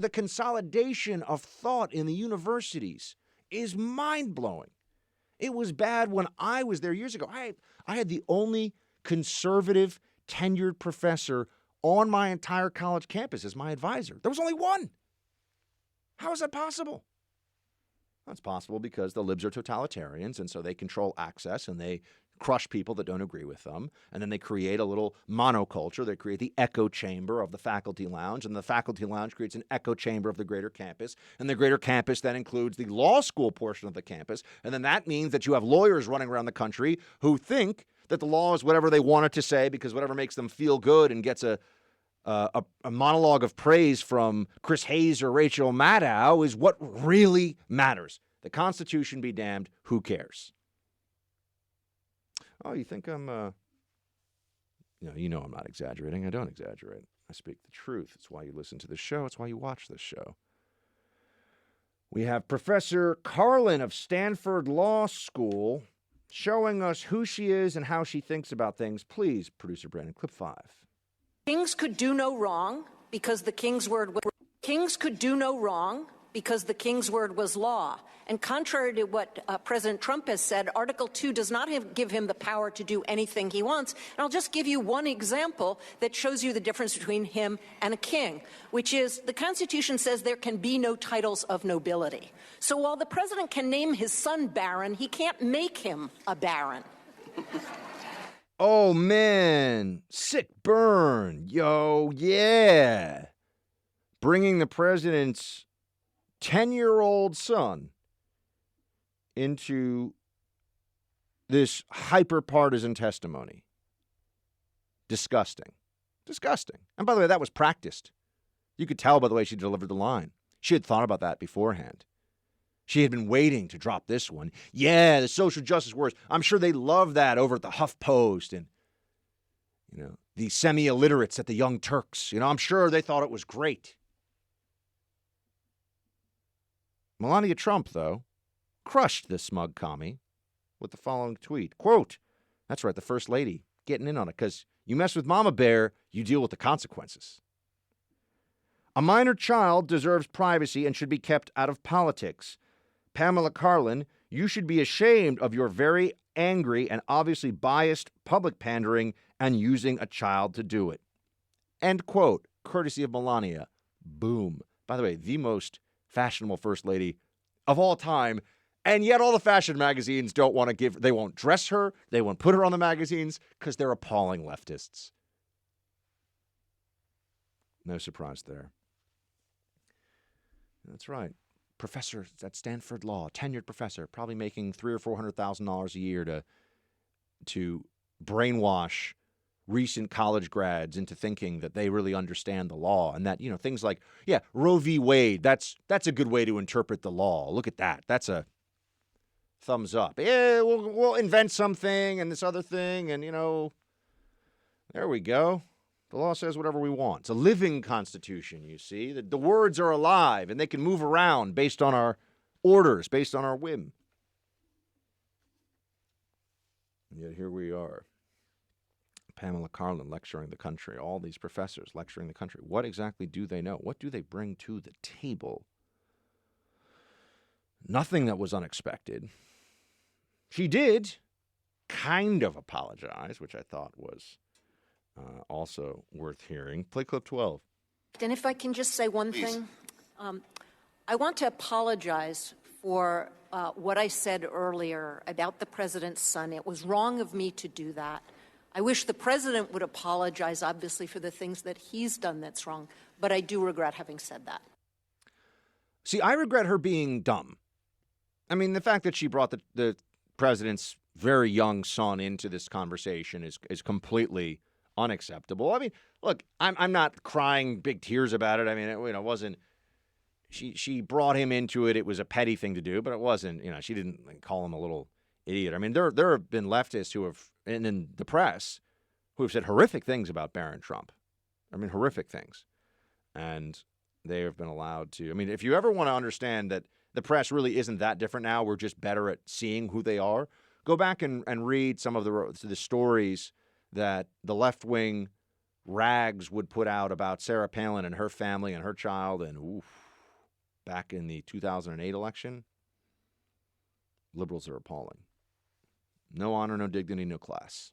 the consolidation of thought in the universities is mind-blowing. It was bad when I was there years ago. I had the only conservative tenured professor on my entire college campus as my advisor. There was only one. How is that possible? That's possible because the libs are totalitarians, and so they control access, and they crush people that don't agree with them. And then they create a little monoculture. They create the echo chamber of the faculty lounge, and the faculty lounge creates an echo chamber of the greater campus. And the greater campus then includes the law school portion of the campus. And then that means that you have lawyers running around the country who think that the law is whatever they want it to say because whatever makes them feel good and gets a monologue of praise from Chris Hayes or Rachel Maddow is what really matters. The Constitution be damned, who cares? Oh, you think I'm, you know I'm not exaggerating. I don't exaggerate. I speak the truth. It's why you listen to this show. It's why you watch this show. We have Professor Karlan of Stanford Law School showing us who she is and how she thinks about things. Please, Producer Brandon, clip 5. Kings could do no wrong because the king's word was law. And contrary to what President Trump has said, Article 2 does not give him the power to do anything he wants. And I'll just give you one example that shows you the difference between him and a king, which is the Constitution says there can be no titles of nobility. So while the president can name his son Barron, he can't make him a baron. Oh, man. Sick burn. Yo, yeah. Bringing the president's 10-year-old son into this hyper-partisan testimony. Disgusting. Disgusting. And by the way, that was practiced. You could tell by the way she delivered the line. She had thought about that beforehand. She had been waiting to drop this one. Yeah, the social justice warriors. I'm sure they love that over at the HuffPost and, the semi-illiterates at the Young Turks. I'm sure they thought it was great. Melania Trump, though, crushed this smug commie with the following tweet. Quote, that's right, the First Lady getting in on it, because you mess with Mama Bear, you deal with the consequences. A minor child deserves privacy and should be kept out of politics. Pamela Karlan, you should be ashamed of your very angry and obviously biased public pandering and using a child to do it. End quote, courtesy of Melania. Boom. By the way, the most fashionable First Lady of all time, and yet all the fashion magazines they won't dress her, they won't put her on the magazines because they're appalling leftists. No surprise there. That's right. Professor at Stanford Law, tenured professor, probably making $300,000 or $400,000 a year to brainwash recent college grads into thinking that they really understand the law and that, things like, Roe v. Wade, that's a good way to interpret the law. Look at that. That's a thumbs up. Yeah, we'll invent something and this other thing and, there we go. The law says whatever we want. It's a living constitution, you see. The words are alive and they can move around based on our orders, based on our whim. And yet here we are. Pamela Karlan lecturing the country, all these professors lecturing the country. What exactly do they know? What do they bring to the table? Nothing that was unexpected. She did kind of apologize, which I thought was also worth hearing. Play clip 12. And if I can just say one thing, I want to apologize for what I said earlier about the president's son. It was wrong of me to do that. I wish the president would apologize, obviously, for the things that he's done that's wrong, but I do regret having said that. See, I regret her being dumb. I mean, the fact that she brought the president's very young son into this conversation is completely unacceptable. I mean, look, I'm not crying big tears about it. I mean, it wasn't. She brought him into it. It was a petty thing to do, but it wasn't. She didn't call him a little idiot. I mean, there have been leftists who have, and in the press, who have said horrific things about Barron Trump. I mean, horrific things. And they have been allowed to. I mean, if you ever want to understand that the press really isn't that different now, we're just better at seeing who they are, go back and read some of the stories that the left wing Rags would put out about Sarah Palin and her family and her child, and oof, back in the 2008 election, liberals are appalling. No honor, no dignity, no class.